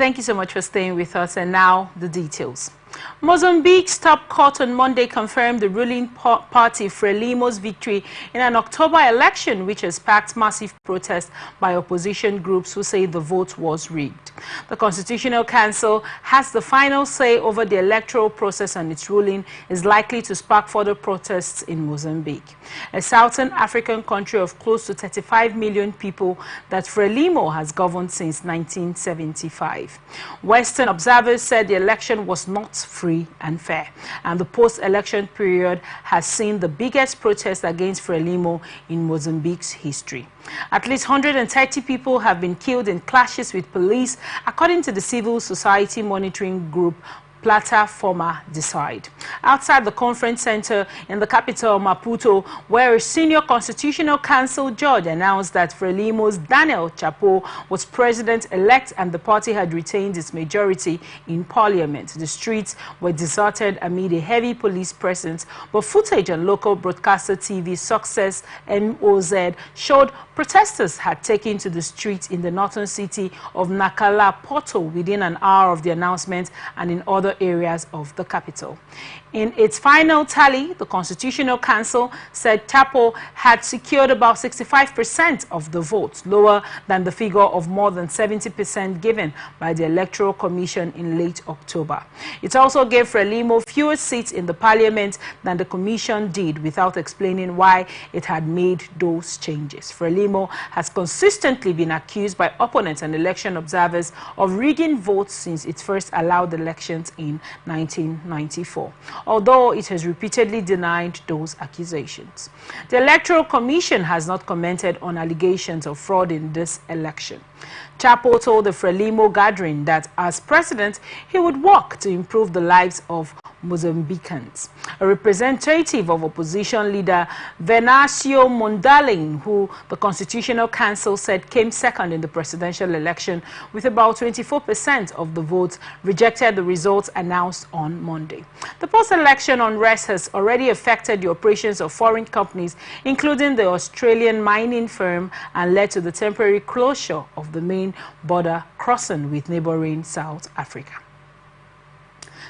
Thank you so much for staying with us. And now the details. Mozambique's top court on Monday confirmed the ruling party Frelimo's victory in an October election, which has sparked massive protests by opposition groups who say the vote was rigged. The Constitutional Council has the final say over the electoral process, and its ruling is likely to spark further protests in Mozambique, a southern African country of close to 35 million people that Frelimo has governed since 1975. Western observers said the election was not free and fair, and the post-election period has seen the biggest protest against Frelimo in Mozambique's history. At least 130 people have been killed in clashes with police, according to the civil society monitoring group Plataforma Decide. Outside the conference center in the capital, Maputo, where a senior Constitutional Council judge announced that Frelimo's Daniel Chapo was president-elect and the party had retained its majority in parliament. The streets were deserted amid a heavy police presence, but footage on local broadcaster TV Success MOZ showed protesters had taken to the streets in the northern city of Nakala Porto within an hour of the announcement and in other areas of the capital. In its final tally, the Constitutional Council said Chapo had secured about 65% of the votes, lower than the figure of more than 70% given by the Electoral Commission in late October. It also gave Frelimo fewer seats in the parliament than the Commission did, without explaining why it had made those changes. Frelimo has consistently been accused by opponents and election observers of rigging votes since it first allowed elections in 1994. Although it has repeatedly denied those accusations. The Electoral Commission has not commented on allegations of fraud in this election. Chapo told the Frelimo gathering that as president, he would work to improve the lives of Mozambicans. A representative of opposition leader Venancio Mondlane, who the Constitutional Council said came second in the presidential election with about 24% of the votes, rejected the results announced on Monday. The post-election unrest has already affected the operations of foreign companies, including the Australian mining firm, and led to the temporary closure of the main border crossing with neighboring South Africa.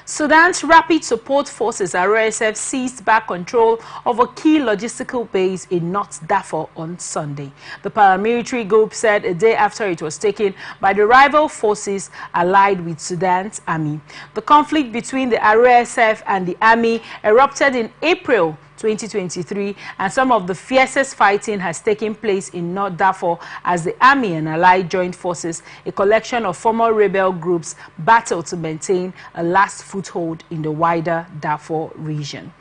Sudan's Rapid Support Forces (RSF) seized back control of a key logistical base in North Darfur on Sunday. The paramilitary group said a day after it was taken by the rival forces allied with Sudan's army. The conflict between the RSF and the army erupted in April 2023, and some of the fiercest fighting has taken place in North Darfur as the army and allied joint forces, a collection of former rebel groups, battle to maintain a last foothold in the wider Darfur region.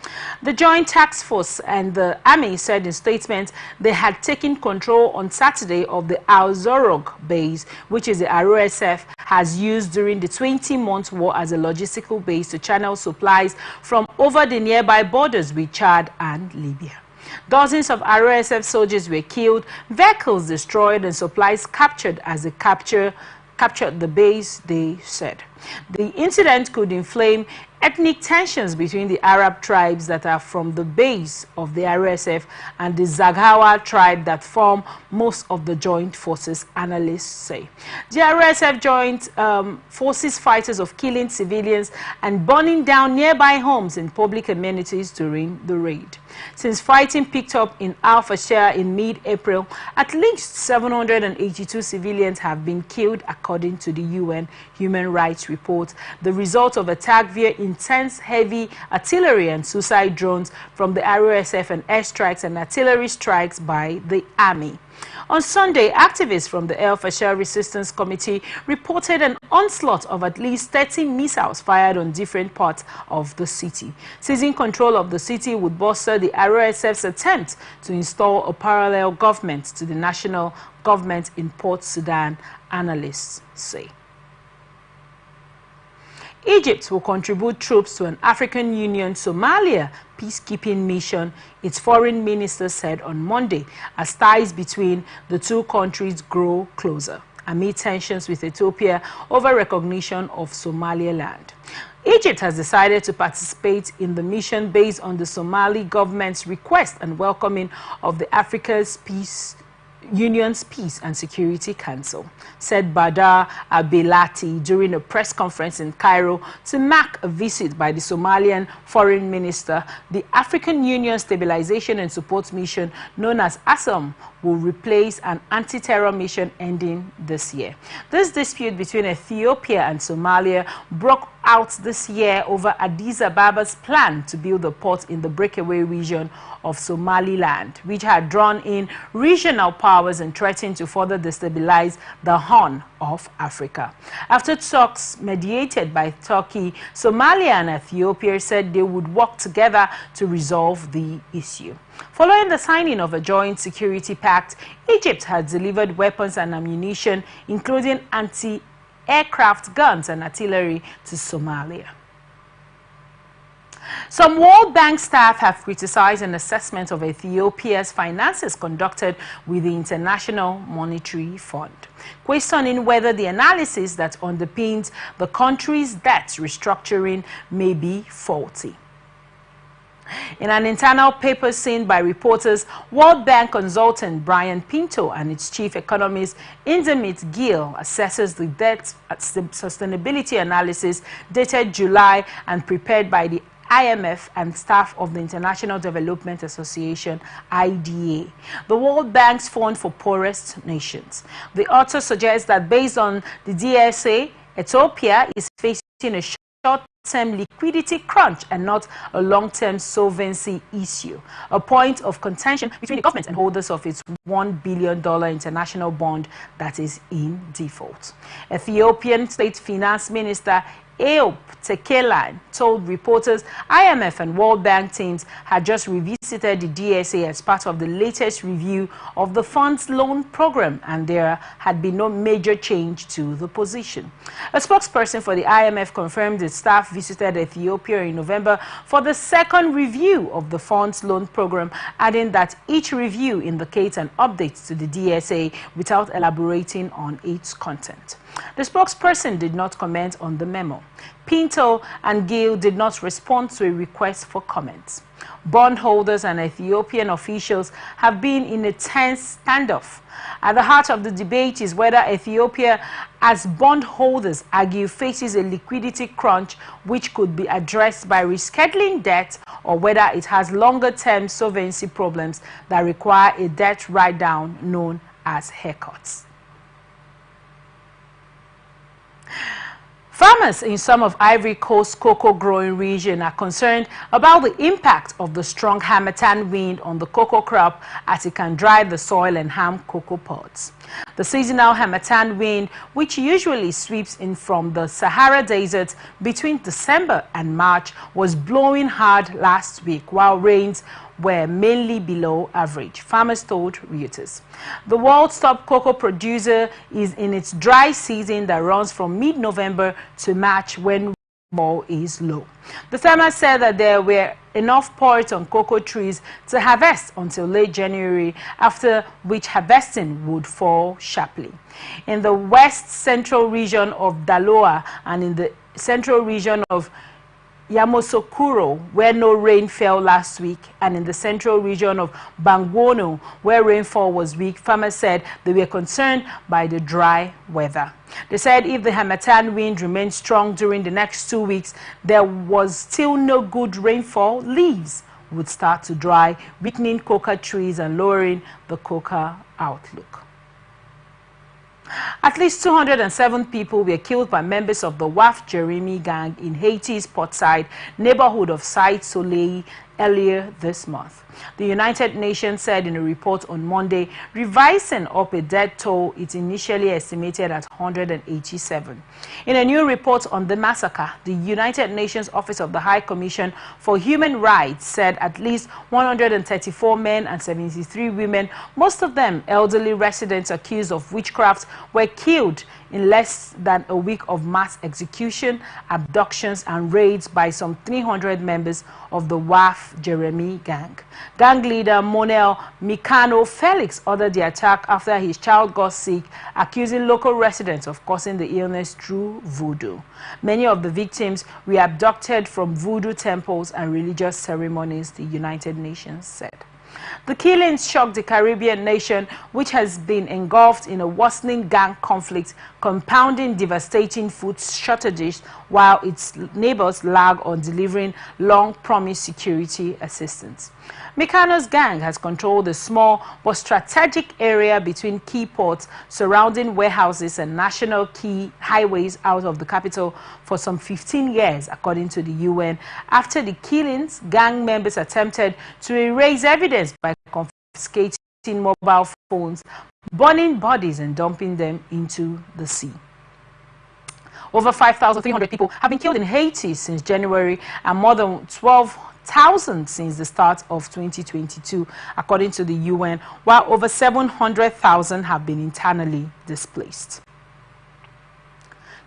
The Joint Task Force and the army said in statements they had taken control on Saturday of the Al-Zorog base, which is the RSF has used during the 20-month war as a logistical base to channel supplies from over the nearby borders with Chad and Libya. Dozens of RSF soldiers were killed, vehicles destroyed, and supplies captured as they captured the base, they said. The incident could inflame ethnic tensions between the Arab tribes that are from the base of the RSF and the Zaghawa tribe that form most of the joint forces, analysts say. The RSF joint forces fighters of killing civilians and burning down nearby homes and public amenities during the raid. Since fighting picked up in Al Fashir in mid-April, at least 782 civilians have been killed, according to the UN Human Rights Report, the result of attack via intense heavy artillery and suicide drones from the RSF and airstrikes and artillery strikes by the army. On Sunday, activists from the El Fashir Resistance Committee reported an onslaught of at least 30 missiles fired on different parts of the city. Seizing control of the city would bolster the RSF's attempt to install a parallel government to the national government in Port Sudan, analysts say. Egypt will contribute troops to an African Union Somalia peacekeeping mission, its foreign minister said on Monday, as ties between the two countries grow closer amid tensions with Ethiopia over recognition of Somaliland. Egypt has decided to participate in the mission based on the Somali government's request and welcoming of the Africa's peace Union's Peace and Security Council, said Badar Abelati during a press conference in Cairo to mark a visit by the Somalian Foreign Minister. The African Union Stabilization and Support Mission, known as ASSOM, will replace an anti-terror mission ending this year. This dispute between Ethiopia and Somalia broke out this year over Addis Ababa's plan to build a port in the breakaway region of Somaliland, which had drawn in regional powers and threatened to further destabilize the Horn of Africa. After talks mediated by Turkey, Somalia and Ethiopia said they would work together to resolve the issue. Following the signing of a joint security pact, Egypt has delivered weapons and ammunition, including anti-aircraft guns and artillery, to Somalia. Some World Bank staff have criticized an assessment of Ethiopia's finances conducted with the International Monetary Fund, questioning whether the analysis that underpins the country's debt restructuring may be faulty. In an internal paper seen by reporters, World Bank consultant Brian Pinto and its chief economist Indemit Gill assesses the debt sustainability analysis dated July and prepared by the IMF and staff of the International Development Association, IDA, the World Bank's Fund for Poorest Nations. The author suggests that based on the DSA, Ethiopia is facing a short-term liquidity crunch and not a long-term solvency issue, a point of contention between the government and holders of its $1 billion international bond that is in default. Ethiopian State Finance Minister Eob Tekelan told reporters IMF and World Bank teams had just revisited the DSA as part of the latest review of the fund's loan program, and there had been no major change to the position. A spokesperson for the IMF confirmed the staff visited Ethiopia in November for the second review of the fund's loan program, adding that each review indicates an update to the DSA without elaborating on its content. The spokesperson did not comment on the memo. Pinto and Gill did not respond to a request for comments. Bondholders and Ethiopian officials have been in a tense standoff. At the heart of the debate is whether Ethiopia, as bondholders argue, faces a liquidity crunch which could be addressed by rescheduling debt, or whether it has longer-term solvency problems that require a debt write-down known as haircuts. Farmers in some of Ivory Coast's cocoa growing region are concerned about the impact of the strong Harmattan wind on the cocoa crop, as it can dry the soil and harm cocoa pods. The seasonal Harmattan wind, which usually sweeps in from the Sahara Desert between December and March, was blowing hard last week, while rains were mainly below average, farmers told Reuters. The world's top cocoa producer is in its dry season that runs from mid-November to March, when rainfall is low. The farmer said that there were enough pods on cocoa trees to harvest until late January, after which harvesting would fall sharply. In the west central region of Daloa and in the central region of Yamoussoukro, where no rain fell last week, and in the central region of Bangwono, where rainfall was weak, farmers said they were concerned by the dry weather. They said if the Harmattan wind remained strong during the next 2 weeks, there was still no good rainfall, leaves would start to dry, weakening cocoa trees and lowering the cocoa outlook. At least 207 people were killed by members of the Waf Jeremy gang in Haiti's Portside neighborhood of Saïd Soleil earlier this month. The United Nations said in a report on Monday, revising up a death toll it initially estimated at 187. In a new report on the massacre, the United Nations Office of the High Commission for Human Rights said at least 134 men and 73 women, most of them elderly residents accused of witchcraft, were killed in less than a week of mass execution, abductions, and raids by some 300 members of the Waf Jeremy gang. Gang leader Monel Mikano Felix ordered the attack after his child got sick, accusing local residents of causing the illness through voodoo. Many of the victims were abducted from voodoo temples and religious ceremonies, the United Nations said. The killings shocked the Caribbean nation, which has been engulfed in a worsening gang conflict, compounding devastating food shortages, while its neighbors lag on delivering long-promised security assistance. Mikano's gang has controlled a small but strategic area between key ports, surrounding warehouses and national key highways out of the capital for some 15 years, according to the UN. After the killings, gang members attempted to erase evidence by confiscating mobile phones, burning bodies and dumping them into the sea. Over 5,300 people have been killed in Haiti since January, and more than 12,000 since the start of 2022, according to the UN, while over 700,000 have been internally displaced.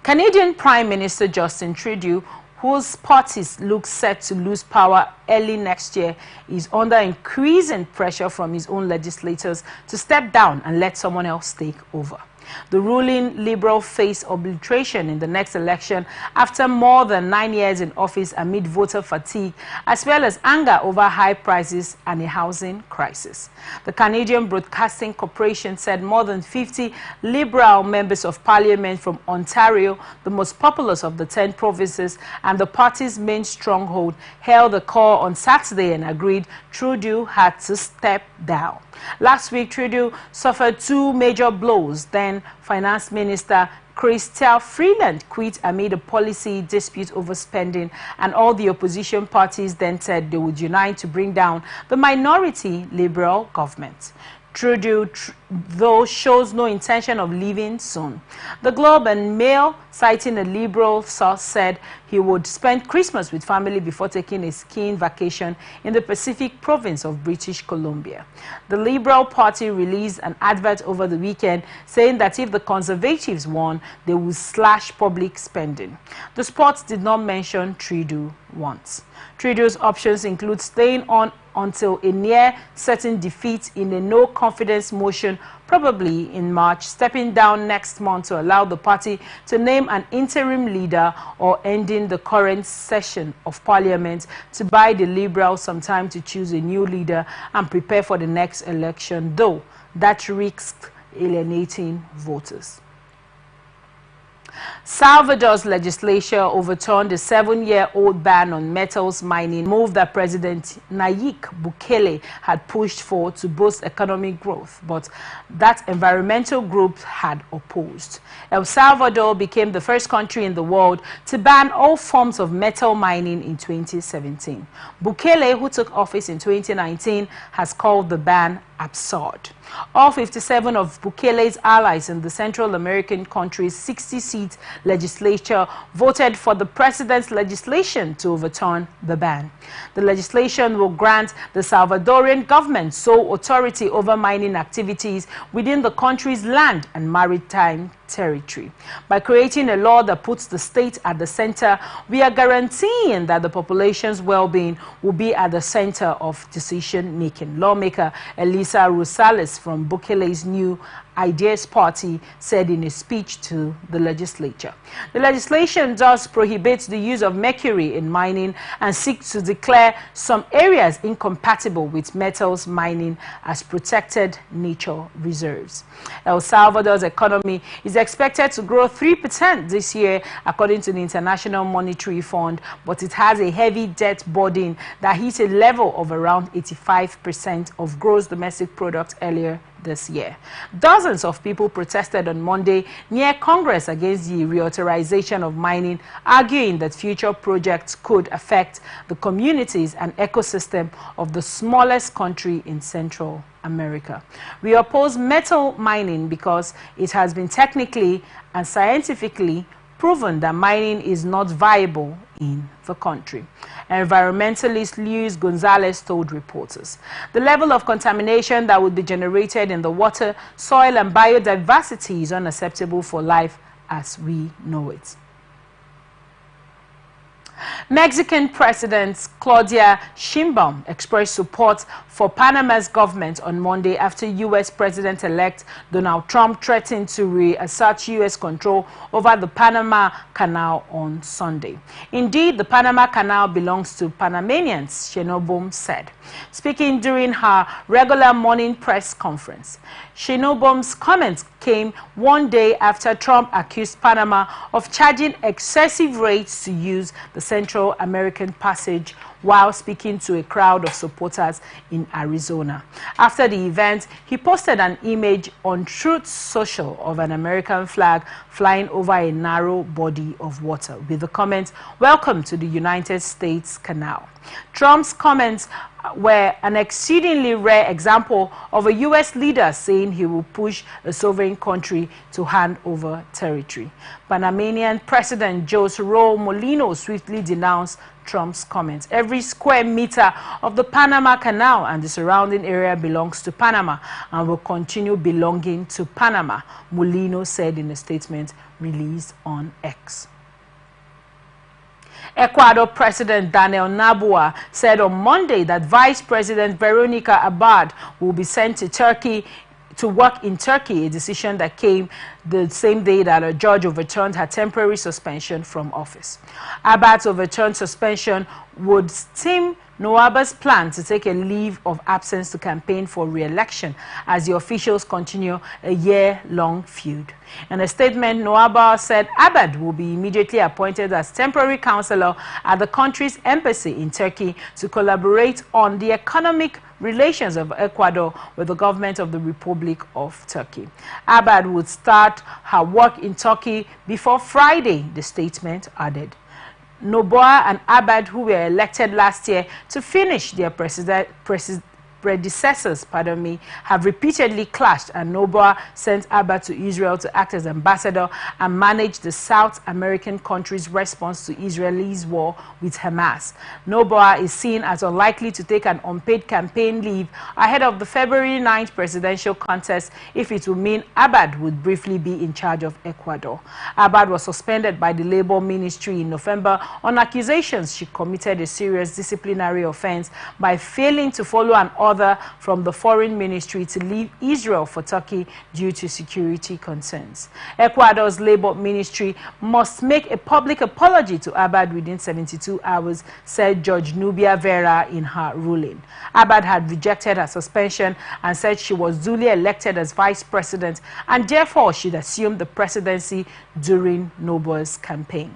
Canadian Prime Minister Justin Trudeau, whose party looks set to lose power early next year, is under increasing pressure from his own legislators to step down and let someone else take over. The ruling Liberal face obliteration in the next election after more than 9 years in office amid voter fatigue, as well as anger over high prices and a housing crisis. The Canadian Broadcasting Corporation said more than 50 Liberal members of Parliament from Ontario, the most populous of the 10 provinces and the party's main stronghold, held a call on Saturday and agreed Trudeau had to step down. Last week, Trudeau suffered two major blows. Then Finance Minister Chrystia Freeland quit amid a policy dispute over spending, and all the opposition parties then said they would unite to bring down the minority Liberal government. Trudeau, though, shows no intention of leaving soon. The Globe and Mail, citing a Liberal source, said he would spend Christmas with family before taking a skiing vacation in the Pacific province of British Columbia. The Liberal Party released an advert over the weekend saying that if the Conservatives won, they would slash public spending. The Sports did not mention Trudeau once. Trudeau's options include staying on until a near-certain defeat in a no-confidence motion, probably in March, stepping down next month to allow the party to name an interim leader, or ending the current session of Parliament to buy the Liberals some time to choose a new leader and prepare for the next election, though that risks alienating voters. Salvador's legislature overturned the 7-year-old ban on metals mining, move that President Nayib Bukele had pushed for to boost economic growth, but that environmental group had opposed. El Salvador became the first country in the world to ban all forms of metal mining in 2017. Bukele, who took office in 2019, has called the ban absurd. All 57 of Bukele's allies in the Central American country's 60-seat legislature voted for the president's legislation to overturn the ban. The legislation will grant the Salvadorian government sole authority over mining activities within the country's land and maritime territory. By creating a law that puts the state at the center, we are guaranteeing that the population's well-being will be at the center of decision-making. Lawmaker Elisa Rosales from Bukele's New Ideas Party said in a speech to the legislature. The legislation does prohibit the use of mercury in mining and seeks to declare some areas incompatible with metals mining as protected nature reserves. El Salvador's economy is expected to grow 3% this year, according to the International Monetary Fund, but it has a heavy debt burden that hit a level of around 85% of gross domestic product earlier this year. Dozens of people protested on Monday near Congress against the reauthorization of mining, arguing that future projects could affect the communities and ecosystem of the smallest country in Central America. We oppose metal mining because it has been technically and scientifically proven that mining is not viable in the country. Environmentalist Luis Gonzalez told reporters. The level of contamination that would be generated in the water, soil and biodiversity is unacceptable for life as we know it. Mexican President Claudia Sheinbaum expressed support for Panama's government on Monday after U.S. President-elect Donald Trump threatened to reassert U.S. control over the Panama Canal on Sunday. Indeed, the Panama Canal belongs to Panamanians, Sheinbaum said. Speaking during her regular morning press conference, Sheinbaum's comments came one day after Trump accused Panama of charging excessive rates to use the Central American Passage while speaking to a crowd of supporters in Arizona. After the event, he posted an image on Truth Social of an American flag flying over a narrow body of water with the comment, "Welcome to the United States Canal." Trump's comments were an exceedingly rare example of a U.S. leader saying he will push a sovereign country to hand over territory. Panamanian President Jose Raul Mulino swiftly denounced Trump's comments. "Every square meter of the Panama Canal and the surrounding area belongs to Panama and will continue belonging to Panama," Mulino said in a statement released on X. Ecuador President Daniel Noboa said on Monday that Vice President Veronica Abad will be sent to Turkey to work in Turkey, a decision that came the same day that a judge overturned her temporary suspension from office. Abad's overturned suspension would stem Noboa's plan to take a leave of absence to campaign for re-election as the officials continue a year-long feud. In a statement, Noboa said Abad will be immediately appointed as temporary counselor at the country's embassy in Turkey to collaborate on the economic relations of Ecuador with the government of the Republic of Turkey. Abad would start her work in Turkey before Friday, the statement added. Noboa and Abad, who were elected last year to finish their predecessors, have repeatedly clashed, and Noboa sent Abad to Israel to act as ambassador and manage the South American country's response to Israel's war with Hamas. Noboa is seen as unlikely to take an unpaid campaign leave ahead of the February 9th presidential contest if it will mean Abad would briefly be in charge of Ecuador. Abad was suspended by the Labor Ministry in November on accusations she committed a serious disciplinary offense by failing to follow an order from the Foreign Ministry to leave Israel for Turkey due to security concerns. Ecuador's Labor Ministry must make a public apology to Abad within 72 hours, said Judge Nubia Vera in her ruling. Abad had rejected her suspension and said she was duly elected as vice president and therefore should assume the presidency during Noboa's campaign.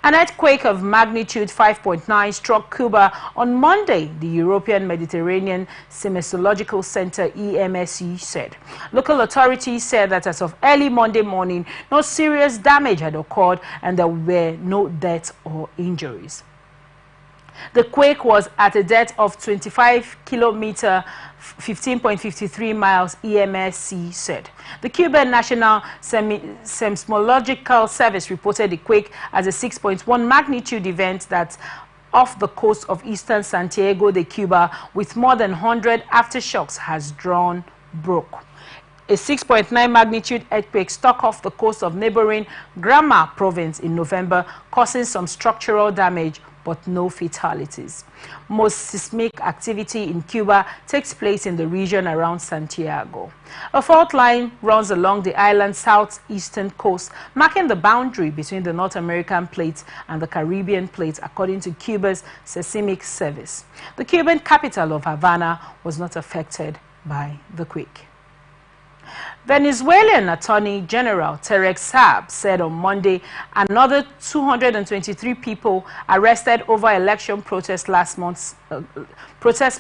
An earthquake of magnitude 5.9 struck Cuba on Monday, the European Mediterranean Seismological Center EMSC said. Local authorities said that as of early Monday morning, no serious damage had occurred and there were no deaths or injuries. The quake was at a depth of 25 kilometers, 15.53 miles, EMSC said. The Cuban National Seismological Service reported the quake as a 6.1 magnitude event that's off the coast of eastern Santiago de Cuba, with more than 100 aftershocks has drawn broke. A 6.9 magnitude earthquake struck off the coast of neighboring Granma province in November, causing some structural damage but no fatalities. Most seismic activity in Cuba takes place in the region around Santiago. A fault line runs along the island's southeastern coast, marking the boundary between the North American plate and the Caribbean plate, according to Cuba's seismic service. The Cuban capital of Havana was not affected by the quake. Venezuelan Attorney General Tarek Saab said on Monday another 223 people arrested over election protests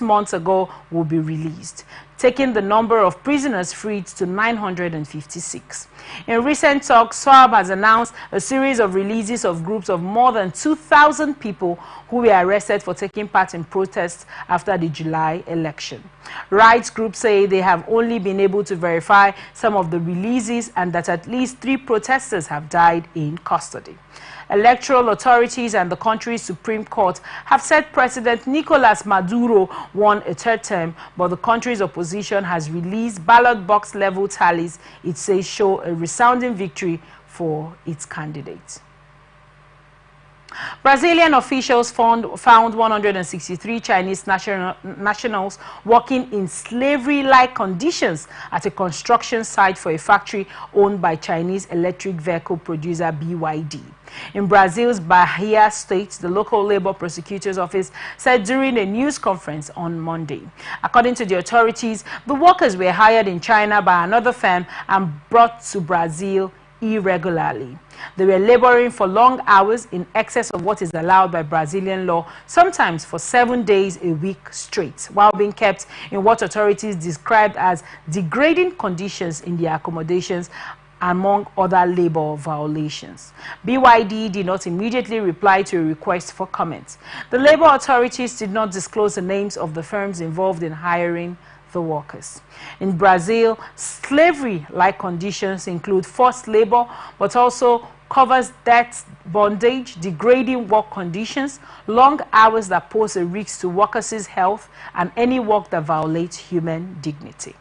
months ago will be released, taking the number of prisoners freed to 956. In recent talks, Saab has announced a series of releases of groups of more than 2,000 people who were arrested for taking part in protests after the July election. Rights groups say they have only been able to verify some of the releases and that at least 3 protesters have died in custody. Electoral authorities and the country's Supreme Court have said President Nicolas Maduro won a 3rd term, but the country's opposition has released ballot box level tallies it says show a resounding victory for its candidate. Brazilian officials found 163 Chinese nationals working in slavery-like conditions at a construction site for a factory owned by Chinese electric vehicle producer BYD. In Brazil's Bahia state, the local labor prosecutor's office said during a news conference on Monday. According to the authorities, the workers were hired in China by another firm and brought to Brazil irregularly. They were laboring for long hours in excess of what is allowed by Brazilian law, sometimes for 7 days a week straight, while being kept in what authorities described as degrading conditions in their accommodations, among other labor violations. BYD did not immediately reply to a request for comment. The labor authorities did not disclose the names of the firms involved in hiring the workers. In Brazil, slavery-like conditions include forced labor, but also covers debt, bondage, degrading work conditions, long hours that pose a risk to workers' health, and any work that violates human dignity.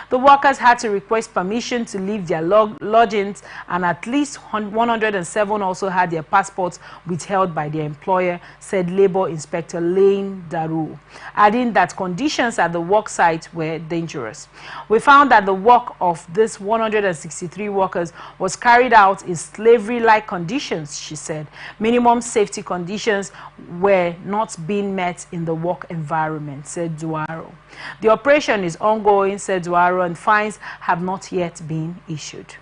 The workers had to request permission to leave their lodgings, and at least 107 also had their passports withheld by their employer, said Labor Inspector Lane Daru, adding that conditions at the work site were dangerous. We found that the work of these 163 workers was carried out in slavery-like conditions, she said. Minimum safety conditions were not being met in the work environment, said Duaro. The operation is ongoing, said Duaro, and fines have not yet been issued.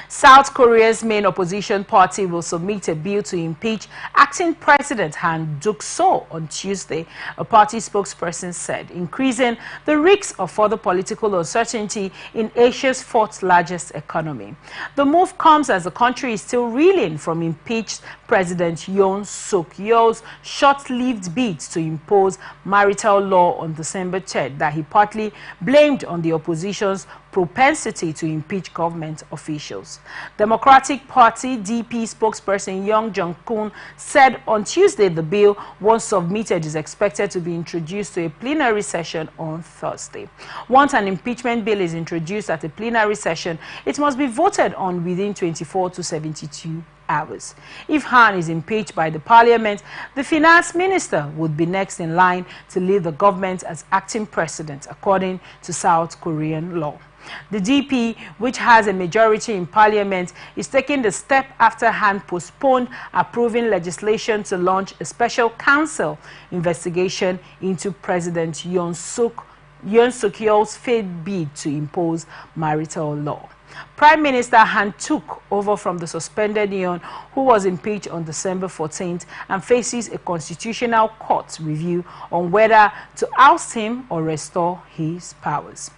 South Korea's main opposition party will submit a bill to impeach acting President Han Duck-seo on Tuesday, a party spokesperson said, increasing the risk of further political uncertainty in Asia's fourth largest economy. The move comes as the country is still reeling from impeached President Yoon Suk-yeol's short-lived bid to impose marital law on December 3rd that he partly blamed on the opposition's propensity to impeach government officials. Democratic Party DP spokesperson Young Jong-kun said on Tuesday the bill, once submitted, is expected to be introduced to a plenary session on Thursday. Once an impeachment bill is introduced at a plenary session, it must be voted on within 24 to 72 hours. If Han is impeached by the parliament, the finance minister would be next in line to lead the government as acting president, according to South Korean law. The DP, which has a majority in parliament, is taking the step after Han postponed approving legislation to launch a special council investigation into President Yoon Suk-yeol's failed bid to impose marital law. Prime Minister Han took over from the suspended Yoon, who was impeached on December 14th and faces a constitutional court review on whether to oust him or restore his powers.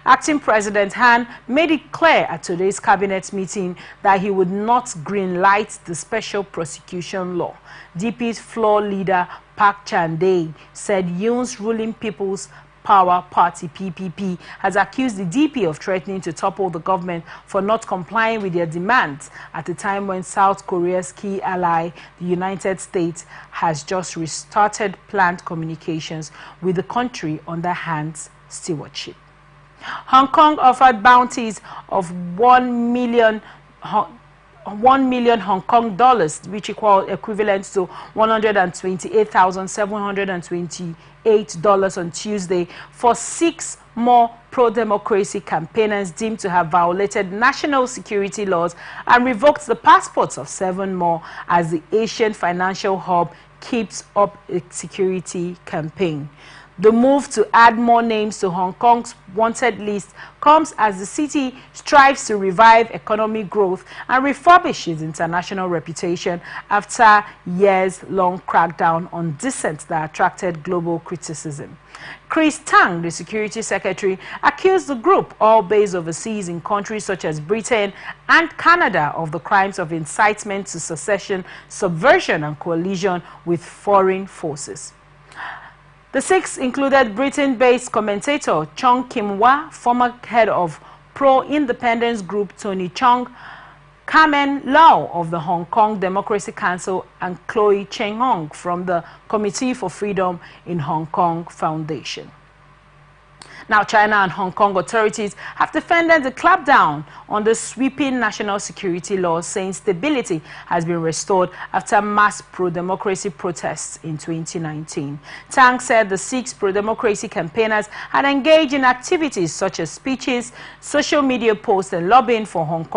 Acting President Han made it clear at today's cabinet meeting that he would not greenlight the special prosecution law. DP's floor leader Park Chan-dae said Yoon's ruling People's Power Party (PPP) has accused the DP of threatening to topple the government for not complying with their demands at a time when South Korea's key ally, the United States, has just restarted planned communications with the country under Han's stewardship. Hong Kong offered bounties of 1 million Hong Kong dollars, which equivalent to $128,728 on Tuesday, for 6 more pro-democracy campaigners deemed to have violated national security laws and revoked the passports of 7 more as the Asian financial hub keeps up its security campaign. The move to add more names to Hong Kong's wanted list comes as the city strives to revive economic growth and refurbish its international reputation after years-long crackdown on dissent that attracted global criticism. Chris Tang, the security secretary, accused the group, all based overseas in countries such as Britain and Canada, of the crimes of incitement to secession, subversion, and coalition with foreign forces. The 6 included Britain-based commentator Chung Kim-wah, former head of pro-independence group Tony Chung, Carmen Lau of the Hong Kong Democracy Council, and Chloe Cheng-hong from the Committee for Freedom in Hong Kong Foundation. Now, China and Hong Kong authorities have defended the clampdown on the sweeping national security laws, saying stability has been restored after mass pro-democracy protests in 2019. Tang said the 6 pro-democracy campaigners had engaged in activities such as speeches, social media posts, and lobbying for Hong Kong